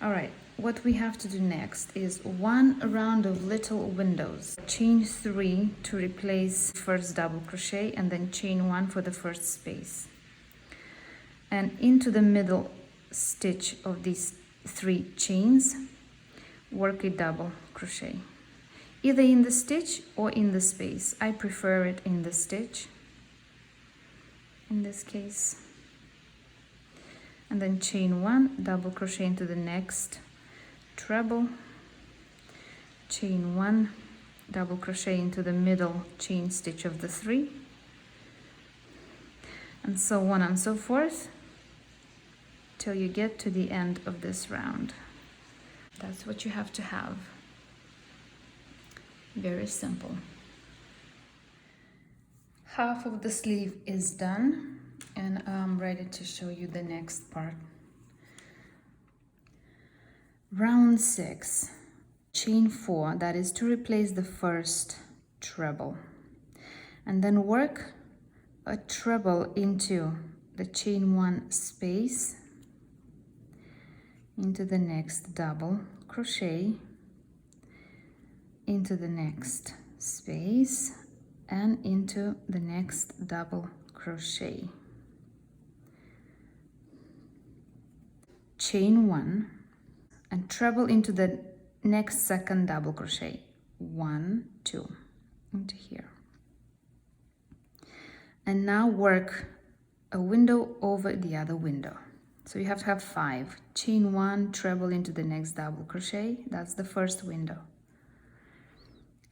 All right, what we have to do next is one round of little windows. Chain 3 to replace first double crochet, and then chain 1 for the first space. And into the middle stitch of these 3 chains, work a double crochet, either in the stitch or in the space. I prefer it in the stitch in this case. And then chain 1, double crochet into the next treble, chain 1, double crochet into the middle chain stitch of the 3, and so on and so forth till you get to the end of this round. That's what you have to have. Very simple. Half of the sleeve is done, and I'm ready to show you the next part. Round 6, chain 4, that is to replace the first treble, and then work a treble into the chain 1 space, into the next double crochet, into the next space, and into the next double crochet. Chain 1 and treble into the next second double crochet, 1, 2, into here. And now work a window over the other window. So you have to have 5. Chain 1, treble into the next double crochet, that's the first window.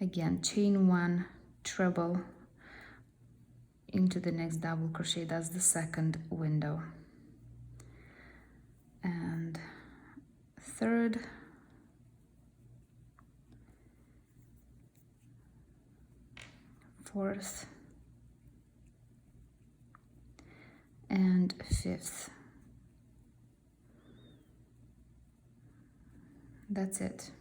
Again, chain 1, treble into the next double crochet, that's the second window. And third, fourth, and fifth. That's it.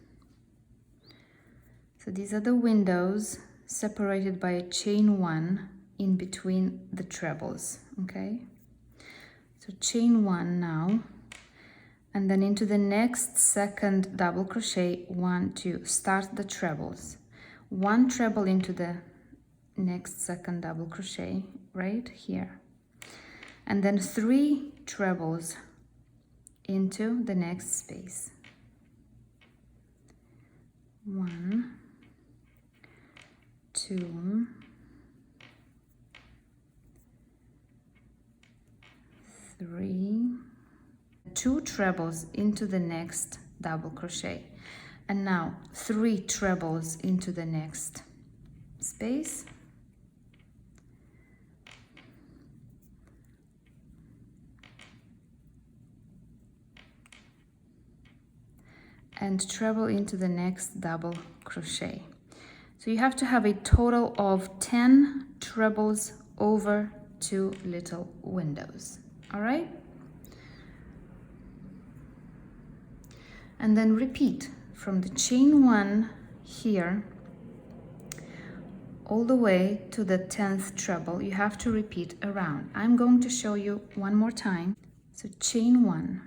So these are the windows separated by a chain 1 in between the trebles, okay? So chain 1 now, and then into the next second double crochet, 1, 2, start the trebles. 1 treble into the next second double crochet right here, and then 3 trebles into the next space. 1, 2, 3, 2 trebles into the next double crochet, and now 3 trebles into the next space, and treble into the next double crochet. So you have to have a total of 10 trebles over 2 little windows. All right? And then repeat from the chain 1 here all the way to the 10th treble. You have to repeat around. I'm going to show you one more time. So chain 1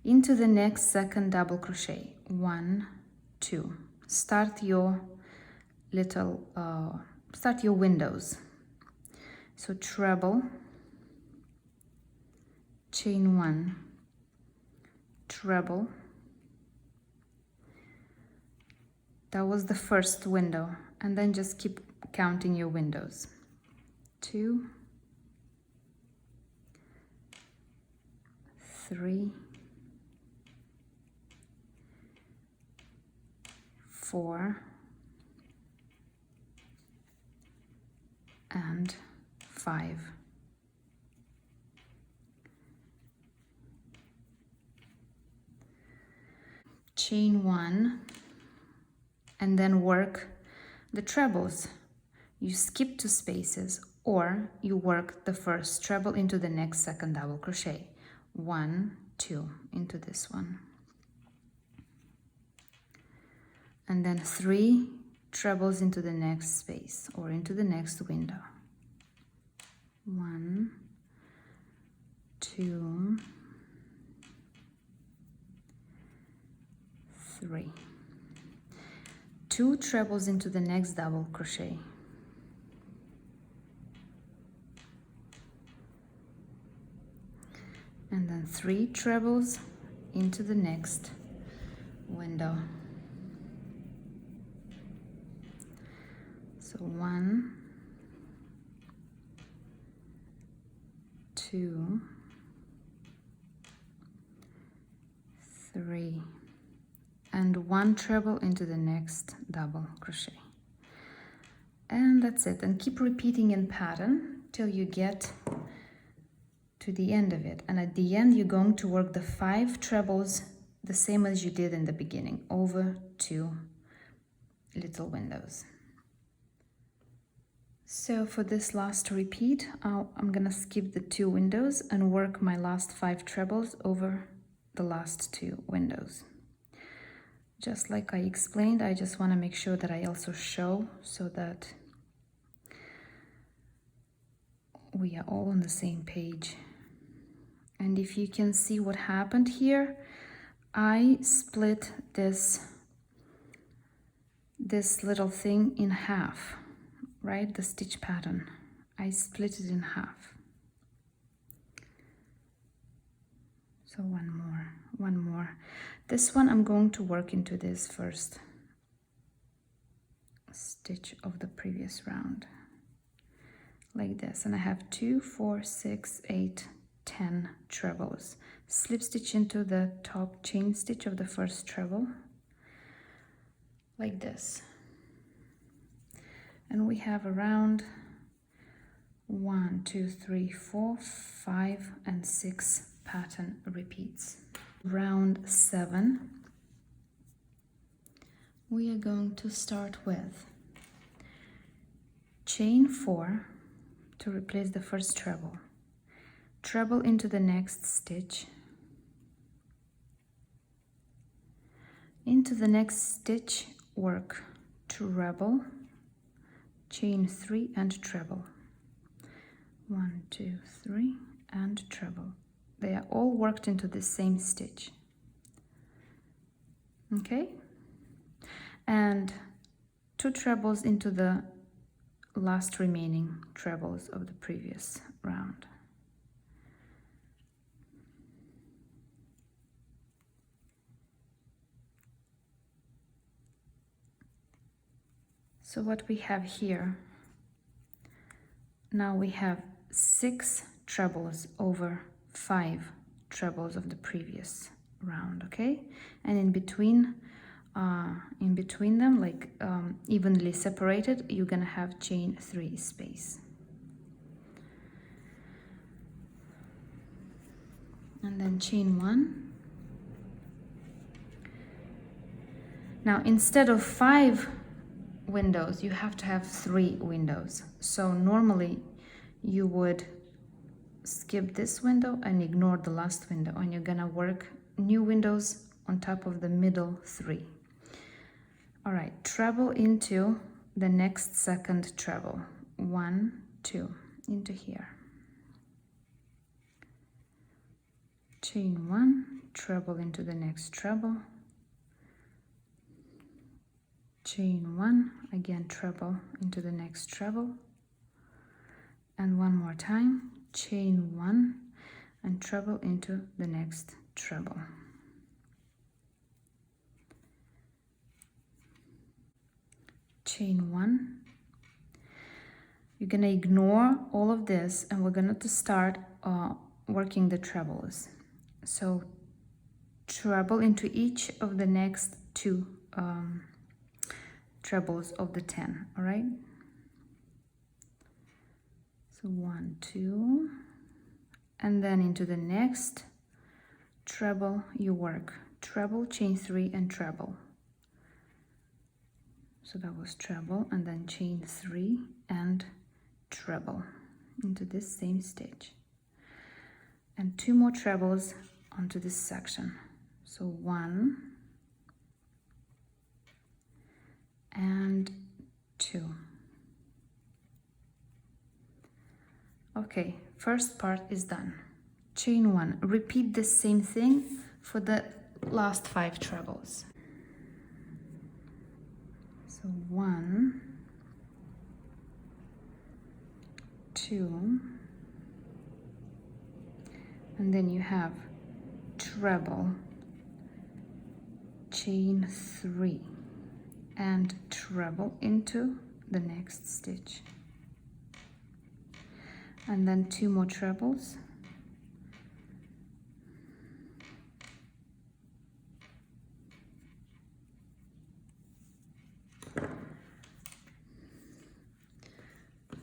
into the next second double crochet, 1, 2. Start your little start your windows. So treble, chain 1, treble. That was the first window, and then just keep counting your windows. 2, 3, 4, and 5. Chain 1, and then work the trebles. You skip 2 spaces, or you work the first treble into the next second double crochet. 1, 2 into this one. And then 3 trebles into the next space or into the next window. 1, 2, 3. 2 trebles into the next double crochet. And then 3 trebles into the next window. So 1, 2, 3, and 1 treble into the next double crochet. And that's it. And keep repeating in pattern till you get to the end of it. And at the end, you're going to work the 5 trebles the same as you did in the beginning, over 2 little windows. So for this last repeat, I'm gonna skip the 2 windows and work my last 5 trebles over the last 2 windows. Just like I explained, I just want to make sure that I also show so that we are all on the same page. And if you can see what happened here, I split this little thing in half, right? The stitch pattern. I split it in half. So one more. This one I'm going to work into this first stitch of the previous round, like this. And I have 2, 4, 6, 8, 10 trebles. Slip stitch into the top chain stitch of the first treble, like this. And we have around 1, 2, 3, 4, 5, and 6 pattern repeats. Round 7, we are going to start with chain 4 to replace the first treble, treble into the next stitch, into the next stitch work treble, chain 3 and treble, 1, 2, 3, and treble. They are all worked into the same stitch. Okay? And 2 trebles into the last remaining trebles of the previous round. So what we have here, now we have 6 trebles over 5 trebles of the previous round, okay? And in between them, like evenly separated, you're gonna have chain 3 space. And then chain 1. Now instead of 5 windows, you have to have 3 windows. So normally you would skip this window and ignore the last window, and you're gonna work new windows on top of the middle 3. All right, treble into the next second treble, 1, 2, into here, chain 1, treble into the next treble, chain 1, again treble into the next treble, and one more time, chain 1 and treble into the next treble. Chain 1. You're gonna ignore all of this, and we're gonna start working the trebles. So treble into each of the next 2 trebles of the 10, all right? So 1, 2, and then into the next treble you work treble, chain 3, and treble. So that was treble, and then chain 3 and treble into this same stitch, and 2 more trebles onto this section. So 1 and 2. Okay, first part is done. Chain 1. Repeat the same thing for the last 5 trebles. So 1, 2, and then you have treble, chain 3, and treble into the next stitch, and then 2 more trebles,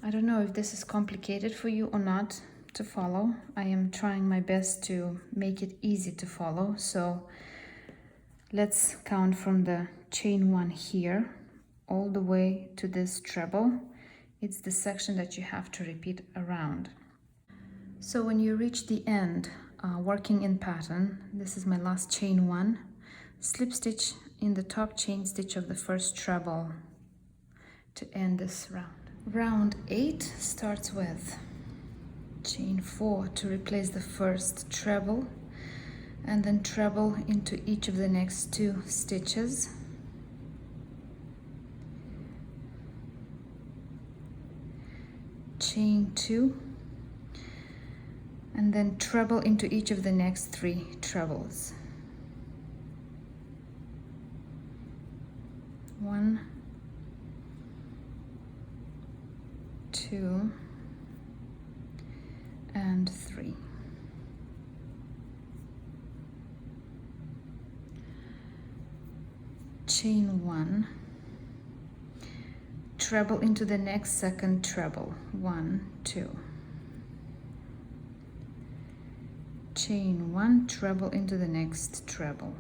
I don't know if this is complicated for you or not to follow. I am trying my best to make it easy to follow. So let's count from the chain 1 here all the way to this treble. It's the section that you have to repeat around. So when you reach the end, working in pattern, this is my last chain 1, slip stitch in the top chain stitch of the first treble to end this round. Round 8 starts with chain 4 to replace the first treble, and then treble into each of the next 2 stitches. Chain 2, and then treble into each of the next 3 trebles. 1, 2, and 3. Chain 1, treble into the next second treble. 1, 2. Chain 1, treble into the next treble.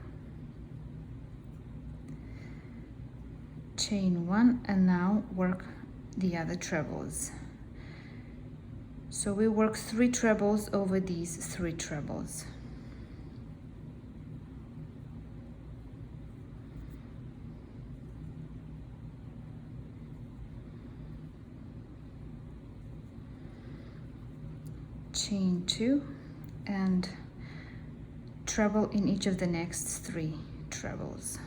Chain 1, and now work the other trebles. So we work 3 trebles over these 3 trebles. Chain 2 and treble in each of the next 3 trebles.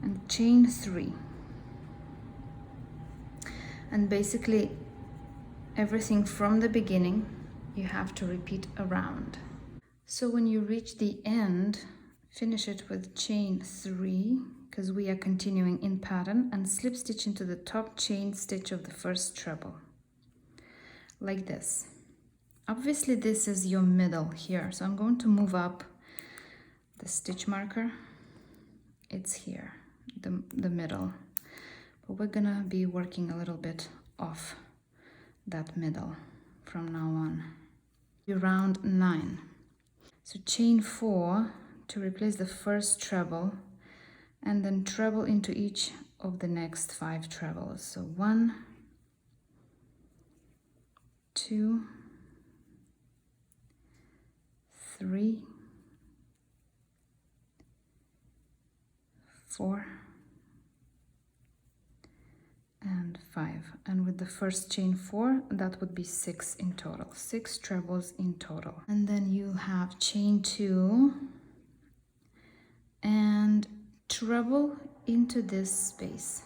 And chain 3. And basically everything from the beginning you have to repeat around. So when you reach the end, finish it with chain 3, because we are continuing in pattern, and slip stitch into the top chain stitch of the first treble, like this. Obviously this is your middle here, so I'm going to move up the stitch marker. It's here, the middle, but we're gonna be working a little bit off that middle from now on. Round 9. So chain 4 to replace the first treble, and then treble into each of the next 5 trebles. So 1, 2, 3, 4, and 5. And with the first chain 4, that would be 6 in total, 6 trebles in total. And then you have chain 2 and treble into this space.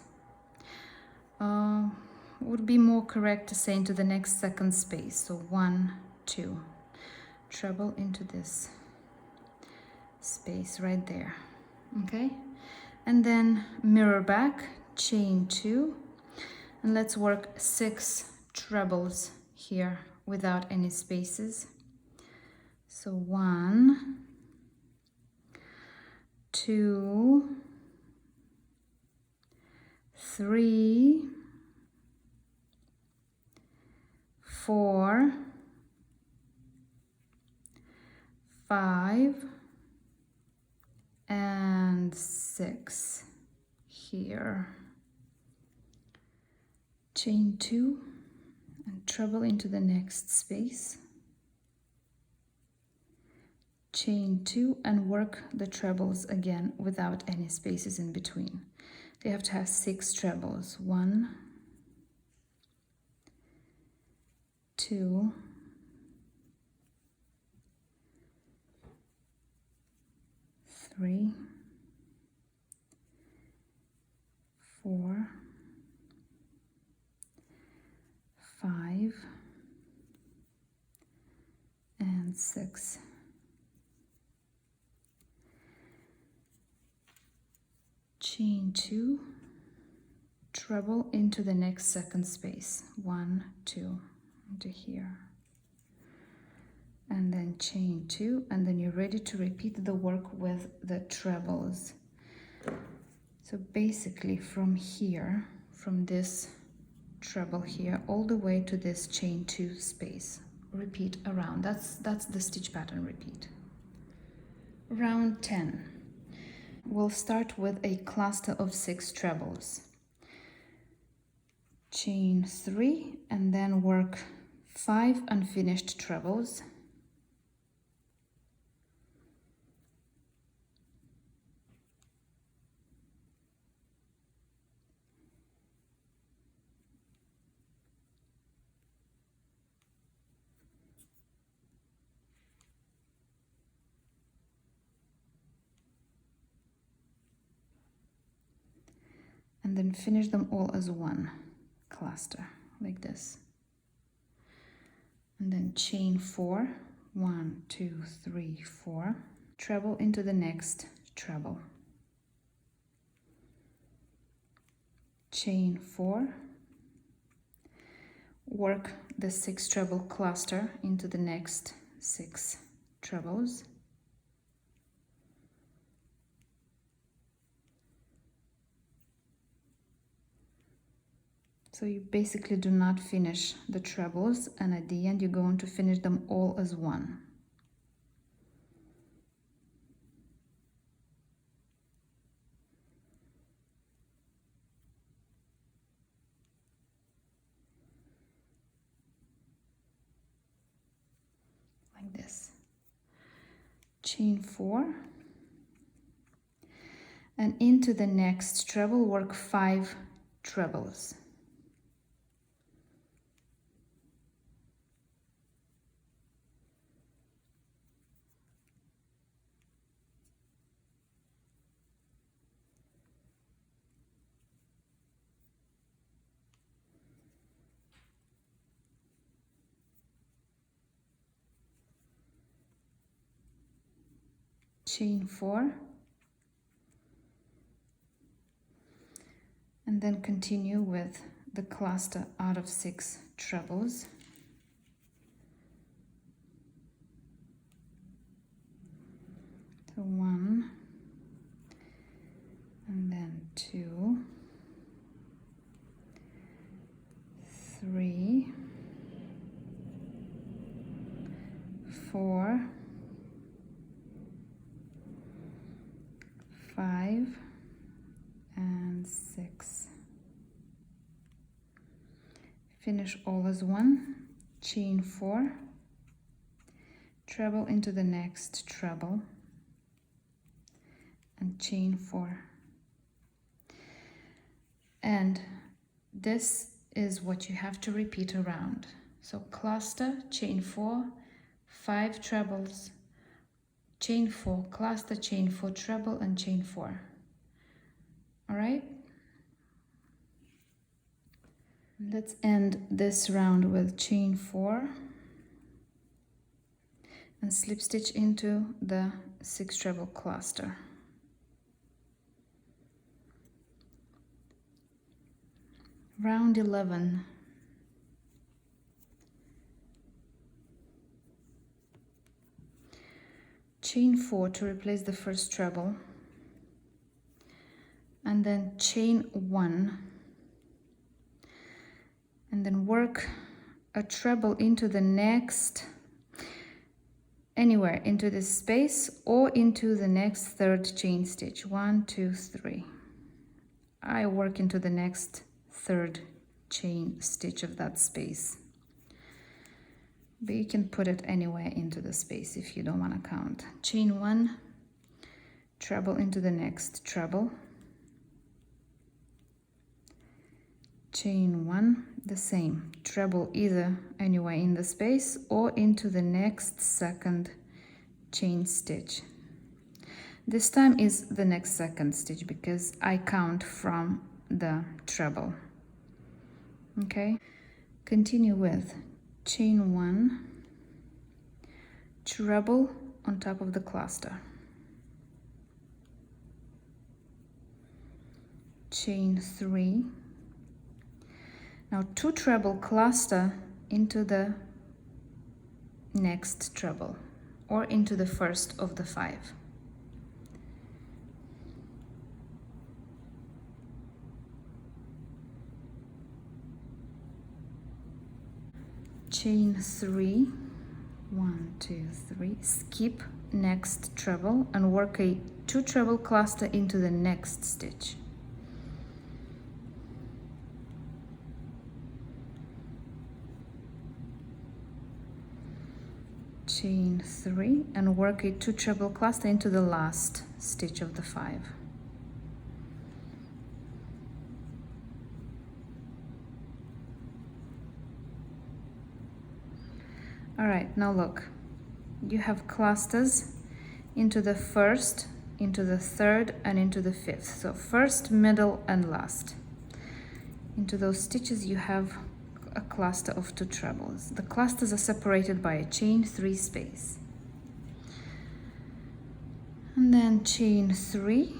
Would be more correct to say into the next second space. So 1, 2, treble into this space right there. Okay, and then mirror back, chain 2, and let's work 6 trebles here without any spaces. So 1, 2, 3, 4, 5, and 6 here. Chain 2 and treble into the next space. Chain 2 and work the trebles again without any spaces in between. They have to have 6 trebles. 1, 2, 3, 4, 5, and 6. Chain 2, treble into the next second space, 1, 2, into here, and then chain 2, and then you're ready to repeat the work with the trebles. So basically from here, from this treble here all the way to this chain 2 space, repeat around. That's the stitch pattern. Repeat. Round 10. We'll start with a cluster of 6 trebles. Chain 3 and then work 5 unfinished trebles. And then finish them all as one cluster, like this. And then chain 4, 1, 2, 3, 4, treble into the next treble. Chain 4, work the 6 treble cluster into the next 6 trebles. So you basically do not finish the trebles, and at the end you're going to finish them all as one. Like this. Chain 4. And into the next treble work 5 trebles. Chain 4, and then continue with the cluster out of 6 trebles. So 1, and then 2, 3, 4, 5, and 6. Finish all as one. Chain 4, treble into the next treble, and chain 4. And this is what you have to repeat around. So cluster, chain 4, 5 trebles, chain 4, cluster, chain 4, treble, and chain 4. All right? Let's end this round with chain 4 and slip stitch into the 6 treble cluster. Round 11. Chain 4 to replace the first treble, and then chain 1, and then work a treble into the next, anywhere into this space or into the next third chain stitch. 1, 2, 3. I work into the next third chain stitch of that space, but you can put it anywhere into the space if you don't want to count. Chain 1, treble into the next treble, chain 1, the same, treble either anywhere in the space or into the next second chain stitch. This time is the next second stitch because I count from the treble. Okay, continue with chain 1, treble on top of the cluster, chain 3, now 2 treble cluster into the next treble or into the first of the 5. Chain 3, 1, 2, 3, skip next treble and work a 2 treble cluster into the next stitch. Chain 3 and work a 2 treble cluster into the last stitch of the 5. All right, now look, you have clusters into the first, into the third, and into the fifth. So first, middle, and last. Into those stitches you have a cluster of 2 trebles. The clusters are separated by a chain 3 space. And then chain 3,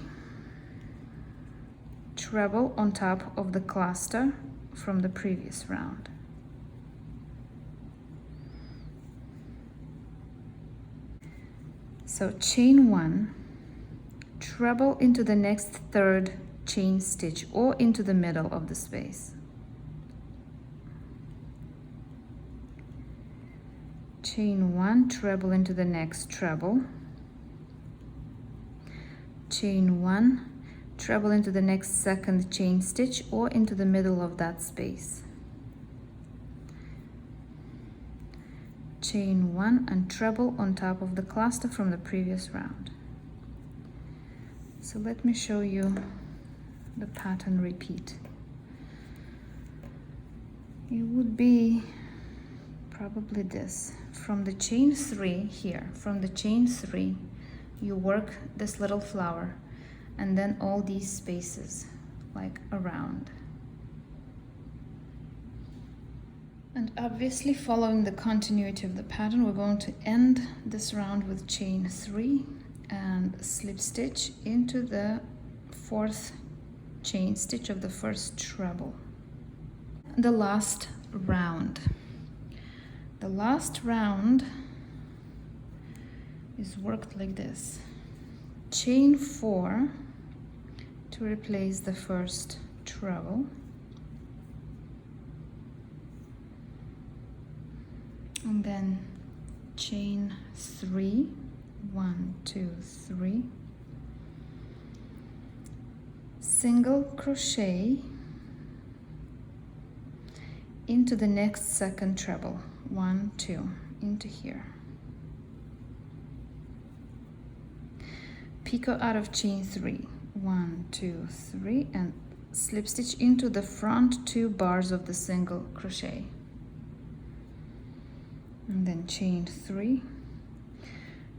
treble on top of the cluster from the previous round. So chain 1, treble into the next third chain stitch or into the middle of the space. Chain 1, treble into the next treble. Chain 1, treble into the next second chain stitch or into the middle of that space. Chain 1 and treble on top of the cluster from the previous round. So let me show you the pattern repeat. It would be probably this. From the chain 3 here, from the chain 3, you work this little flower and then all these spaces like around. And obviously, following the continuity of the pattern, we're going to end this round with chain 3 and slip stitch into the 4th chain stitch of the first treble. The last round. The last round is worked like this. Chain 4 to replace the first treble. And then chain 3, 1, 2, 3, single crochet into the next second treble, 1, 2, into here. Picot out of chain 3, 1, 2, 3, and slip stitch into the front 2 bars of the single crochet. And then chain 3,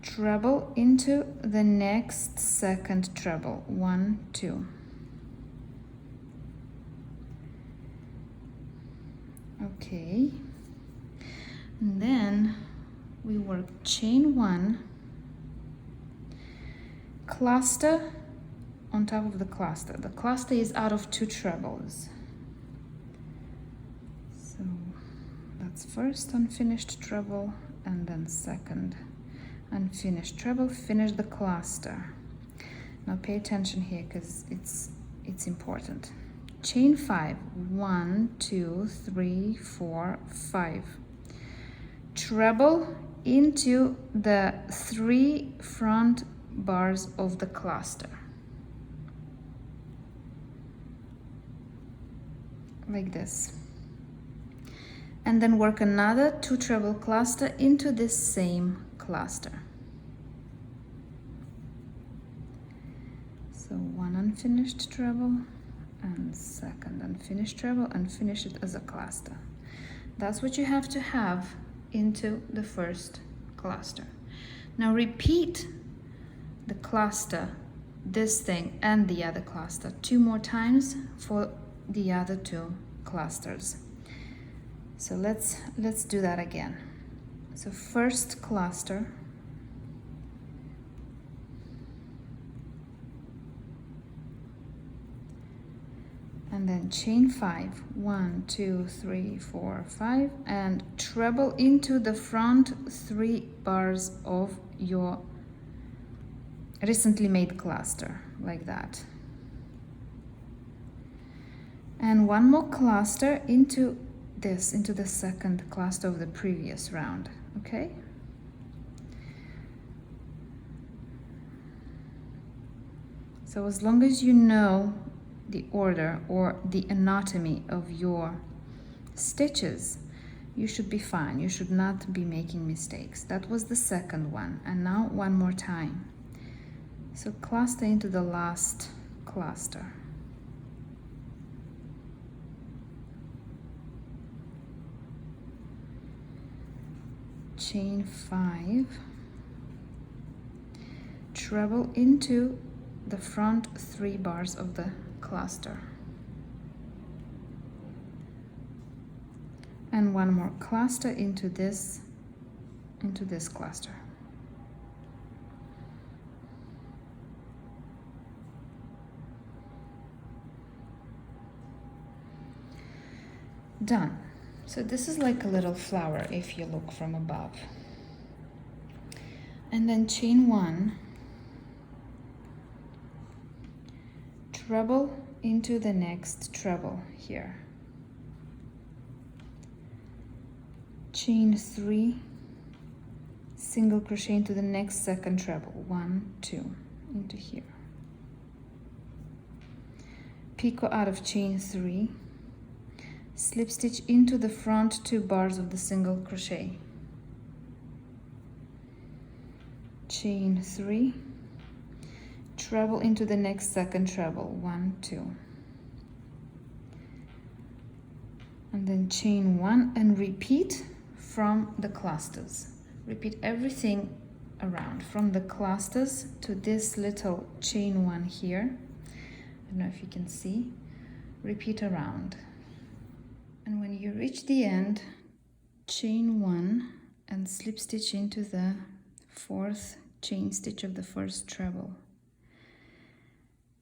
treble into the next second treble, 1, 2. Okay, and then we work chain 1, cluster on top of the cluster. The cluster is out of 2 trebles. So that's first unfinished treble and then second unfinished treble. Finish the cluster. Now pay attention here because it's important. Chain 5, 1, 2, 3, 4, 5. Treble into the 3 front bars of the cluster. Like this. And then work another 2 treble cluster into this same cluster. So 1 unfinished treble and second and finish treble and finish it as a cluster. That's what you have to have into the first cluster. Now repeat the cluster, this thing and the other cluster 2 more times for the other 2 clusters. So let's do that again. So first cluster, and then chain 5, 1, 2, 3, 4, 5, and treble into the front 3 bars of your recently made cluster, like that. And 1 more cluster into this, into the second cluster of the previous round, okay? So as long as you know the order or the anatomy of your stitches, you should be fine. You should not be making mistakes. That was the second one, and now 1 more time. So cluster into the last cluster. Chain 5, treble into the front 3 bars of the cluster, and 1 more cluster into this cluster. Done. So this is like a little flower if you look from above. And then chain 1, treble into the next treble here. Chain 3, single crochet into the next second treble. 1, 2, into here. Picot out of chain 3. Slip stitch into the front 2 bars of the single crochet. Chain 3, treble into the next second treble. 1, 2, and then chain 1 and repeat from the clusters. Repeat everything around from the clusters to this little chain 1 here. I don't know if you can see. Repeat around. And when you reach the end, chain 1 and slip stitch into the 4th chain stitch of the first treble.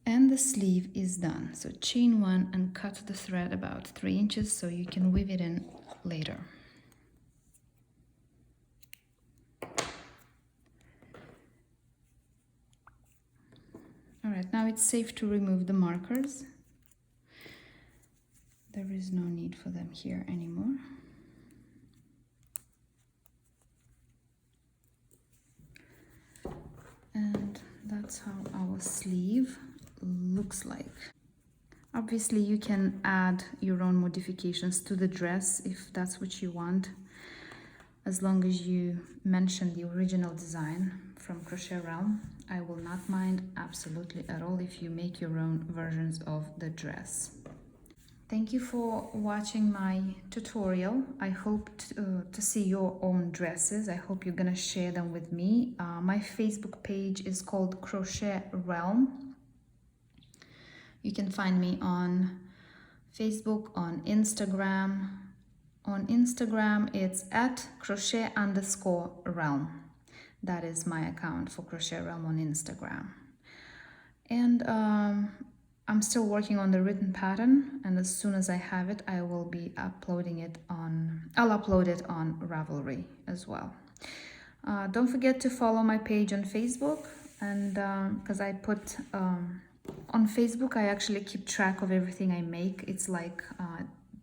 And the sleeve is done. So chain 1 and cut the thread about 3 inches so you can weave it in later. All right, now it's safe to remove the markers. There is no need for them here anymore. And that's how our sleeve looks like. Obviously, you can add your own modifications to the dress if that's what you want, as long as you mention the original design from Crochet Realm. I will not mind absolutely at all if you make your own versions of the dress. Thank you for watching my tutorial. I hope to see your own dresses. I hope you're gonna share them with me. My Facebook page is called Crochet Realm. You can find me on Facebook, on Instagram. On Instagram, it's at crochet_realm. That is my account for Crochet Realm on Instagram. And I'm still working on the written pattern, and as soon as I have it, I will be uploading it on, I'll upload it on Ravelry as well. Don't forget to follow my page on Facebook, and because I put, on Facebook, I actually keep track of everything I make. It's like,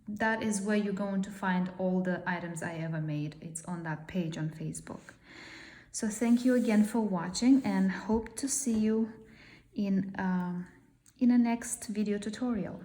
that is where you're going to find all the items I ever made. It's on that page on Facebook. So thank you again for watching, and hope to see you in a next video tutorial.